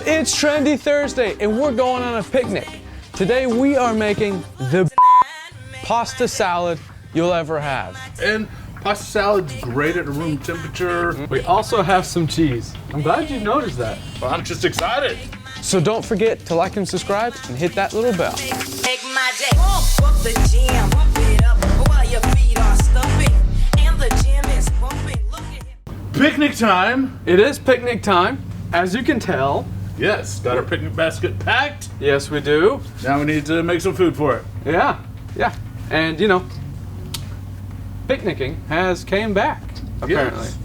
It's Trendy Thursday and we're going on a picnic. Today we are making the pasta salad you'll ever have. And pasta salad's great at room temperature. We also have some cheese. I'm glad you noticed that. Well, I'm just excited. So don't forget to like and subscribe and hit that little bell. Take my day, pump up the jam, pump it up while your feet are stumping, and the jam is pumping. Look at him. Picnic time. It is picnic time, as you can tell. Yes, got our picnic basket packed. Yes, we do. Now we need to make some food for it. Yeah. And you know, picnicking has came back, apparently. Yes.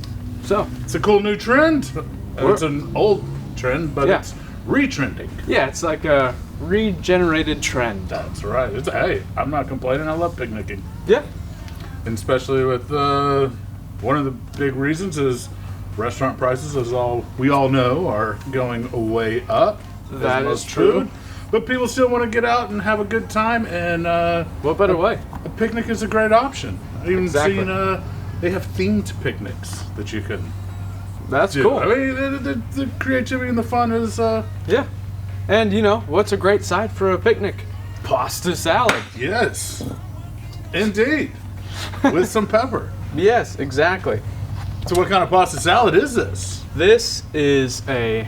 So, It's a cool new trend. It's an old trend, but Yeah. it's re-trending. yeah, it's like a regenerated trend. That's right. Hey, I'm not complaining. I love picnicking. Yeah. And especially with one of the big reasons is restaurant prices, as we all know, are going way up. That as is most true. food. But people still want to get out and have a good time, and What better way? a picnic is a great option. I've even Exactly. seen they have themed picnics that you can That's do. cool. I mean, the creativity and the fun is Yeah. And you know, what's a great side for a picnic? Pasta salad. yes, indeed, with some pepper. Yes, exactly. So, what kind of pasta salad is this? This is a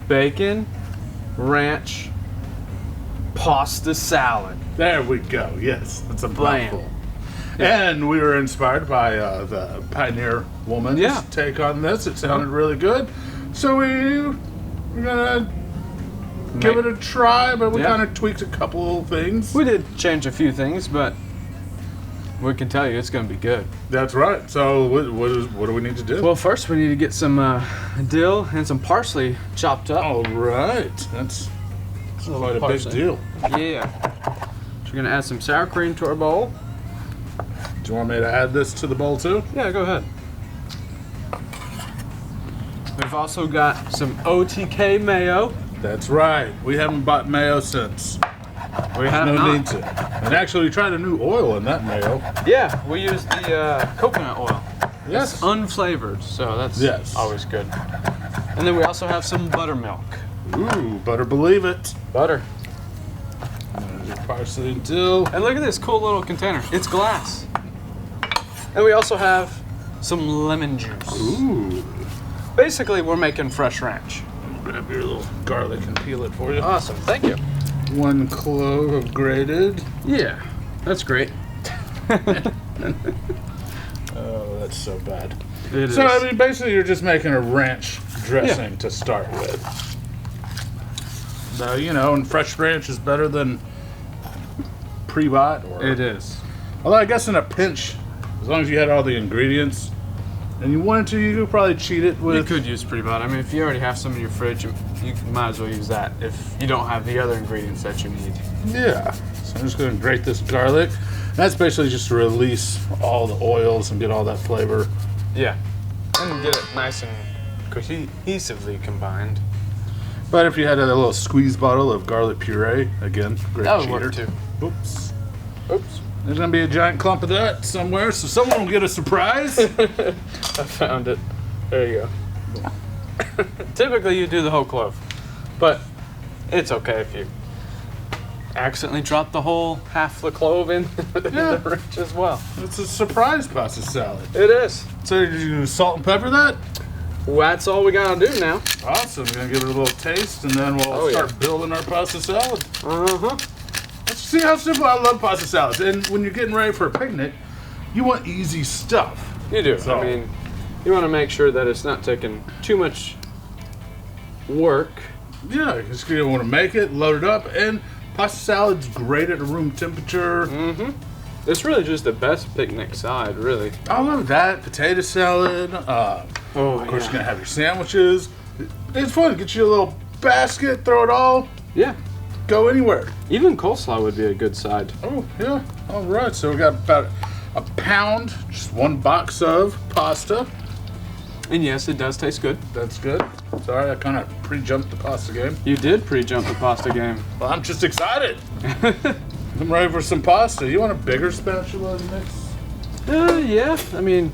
bacon ranch pasta salad. There we go. Yes, it's a Blam. mouthful. And we were inspired by the Pioneer woman's Yeah. take on this. It sounded really good, so we're gonna give it a try. But we Yeah. kind of tweaked a couple things. We did change a few things, but we can tell you it's going to be good. That's right. So what do we need to do? Well, first we need to get some dill and some parsley chopped up. All right. That's quite a big parsley. deal. Yeah. So we're going to add some sour cream to our bowl. Do you want me to add this to the bowl too? Yeah, go ahead. We've also got some OTK mayo. That's right. We haven't bought mayo since. We have No not. need to. And actually, we tried a new oil in that mayo. Yeah, we used the coconut oil. Yes. It's unflavored, so that's Yes. always good. And then we also have some buttermilk. Ooh, better believe it. Butter. There's your parsley and dill. And look at this cool little container. It's glass. And we also have some lemon juice. Ooh. Basically, we're making fresh ranch. Grab your little garlic and peel it for you. Awesome, thank you. 1 clove of grated. Yeah, that's great. Oh, that's so bad. It So, is. I mean, basically, you're just making a ranch dressing to start with. Now, you know, and fresh ranch is better than pre-bought. Or, It is. Although, I guess in a pinch, as long as you had all the ingredients and you wanted to, you could probably cheat it You with. could use pre-bought. I mean, if you already have some in your fridge, you might as well use that if you don't have the other ingredients that you need. Yeah. So I'm just going to grate this garlic. That's basically just to release all the oils and get all that flavor. Yeah. And get it nice and cohesively combined. But if you had a little squeeze bottle of garlic puree, again, great That would cheater. work too. Oops. Oops. There's going to be a giant clump of that somewhere, so someone will get a surprise. I found it. There you go. Typically you do the whole clove, but it's okay if you accidentally drop the whole half the clove in the ranch as well. It's a surprise pasta salad. It is. So did you salt and pepper that? Well, that's all we gotta do now. Awesome. We're going to give it a little taste, and then we'll start building our pasta salad. Uh-huh. Let's see how simple. I love pasta salads. And when you're getting ready for a picnic, you want easy stuff. You do. So- I mean, you want to make sure that it's not taking too much work. Yeah, you just want to make it, load it up, and pasta salad's great at room temperature. Mm-hmm. It's really just the best picnic side, really. I love that. Potato salad. Oh, Of course, you're going to have your sandwiches. It's fun. Get you a little basket, throw it all, Yeah. go anywhere. Even coleslaw would be a good side. Oh, yeah. All right. So we got about a pound, just 1 box of pasta. And yes, it does taste good. That's good. Sorry, I kind of pre-jumped the pasta game. You did pre-jump the pasta game. Well, I'm just excited. I'm ready for some pasta. You want a bigger spatula to mix? Yeah. I mean,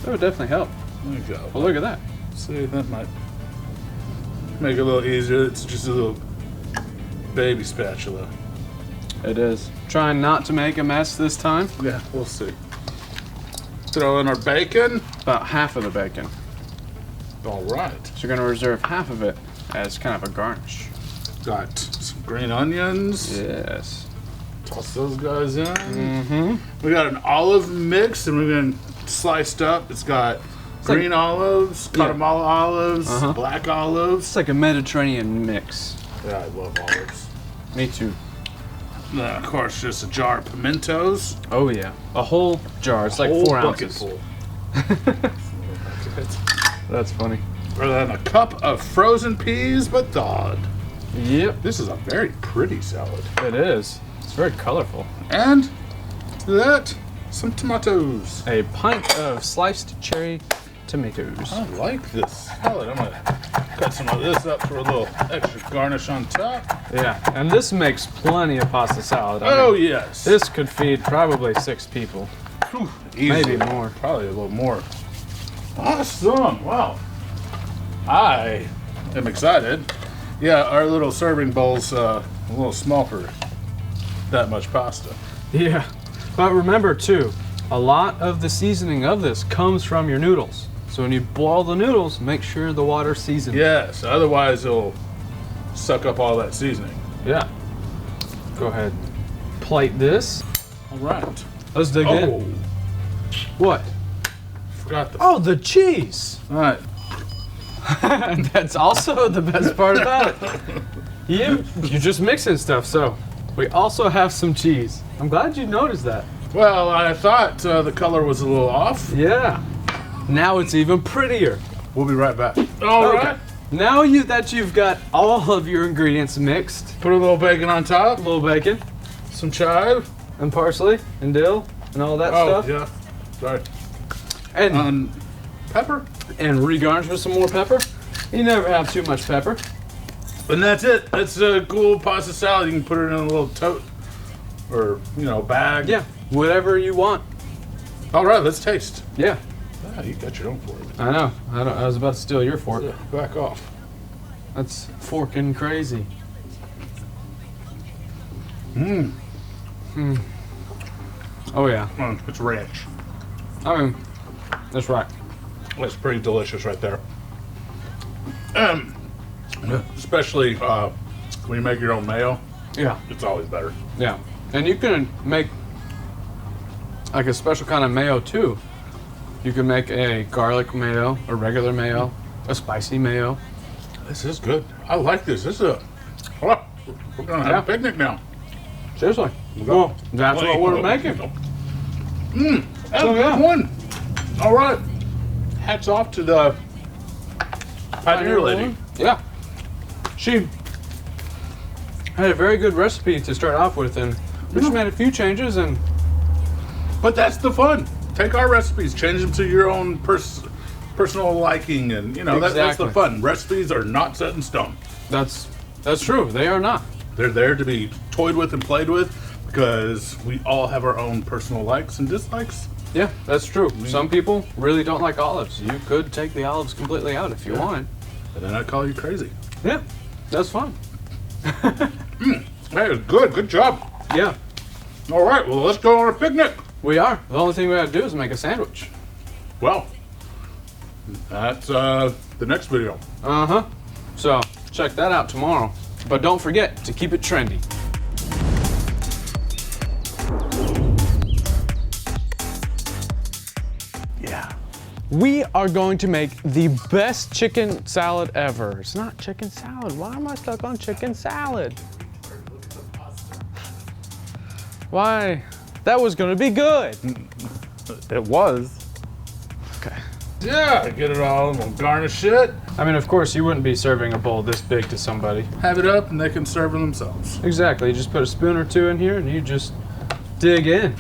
that would definitely help. There you go. Well, look at that. See, that might make it a little easier. It's just a little baby spatula. It is. Trying not to make a mess this time. Yeah, we'll see. Throw in our bacon. About half of the bacon. All right. So you're gonna reserve half of it as kind of a garnish. Got some green onions. Yes. Toss those guys in. Mm-hmm. We got an olive mix, and we're going to sliced up. It's got green olives, Guatemala olives, black olives. It's like a Mediterranean mix. Yeah, I love olives. Me too. Then, of course, just a jar of pimentos. Oh yeah. A whole jar. It's like 4 ounces. Full. That's funny. And then a cup of frozen peas, but thawed. Yep. This is a very pretty salad. It is. It's very colorful. And to that, some tomatoes. A pint of sliced cherry tomatoes. I like this salad. I'm gonna cut some of this up for a little extra garnish on top. Yeah, and this makes plenty of pasta salad. Oh yes. This could feed probably 6 people. Whew, easily. Maybe more. Probably a little more. Awesome. Wow. I am excited. Yeah, our little serving bowl's a little small for that much pasta. Yeah, but remember too, a lot of the seasoning of this comes from your noodles. So when you boil the noodles, make sure the water's seasoned. Yes, otherwise it'll suck up all that seasoning. Yeah. Go ahead. Plate this. All right. Let's dig in. What? Forgot the. Oh, the cheese. All right. That's also the best part about it. You're just mixing stuff, so we also have some cheese. I'm glad you noticed that. Well, I thought the color was a little off. Yeah. Now it's even prettier. We'll be right back. All right. Now that you've got all of your ingredients mixed, Put a little bacon on top. a little bacon Some chive. and parsley and dill and all that Oh, stuff, yeah. Sorry. and Pepper. and regarnish with some more pepper. You never have too much pepper. And that's it. That's a cool pasta salad. You can put it in a little tote or, bag. Yeah, whatever you want. All right, let's taste. Yeah, Ah, you got your own fork. I know. I was about to steal your fork. Yeah, back off. That's forking crazy. Mmm. Oh yeah. It's ranch. I mean, that's right. That's pretty delicious right there. Especially when you make your own mayo, Yeah. it's always better. Yeah. And you can make like a special kind of mayo too. You can make a garlic mayo, a regular mayo, a spicy mayo. This is good. I like this. This is we're gonna have a picnic now. Seriously. Well, that's what we're making. That's So, a yeah. good one. All right. Hats off to the pioneer lady. Yeah. She had a very good recipe to start off with, and we just made a few changes, and But that's the fun. Take our recipes, change them to your own personal liking, and that's the Exactly. fun. Recipes are not set in stone. that's true. They are not. They're there to be toyed with and played with because we all have our own personal likes and dislikes. Yeah, that's true. Some people really don't like olives. You could take the olives completely out if you wanted. And then I call you crazy. Yeah, that's fun. That is good. Good job. Yeah, All right. Well, let's go on a picnic. we are. The only thing we have to do is make a sandwich. Well, that's the next video. Uh-huh. So, check that out tomorrow. But don't forget to keep it trendy. Yeah. We are going to make the best chicken salad ever. It's not chicken salad. Why am I stuck on chicken salad? Why? That was gonna be good. It was. Okay. Yeah. Get it all and we'll garnish it. I mean, of course, you wouldn't be serving a bowl this big to somebody. Have it up and they can serve it themselves. Exactly. You just put a spoon or two in here and you just dig in.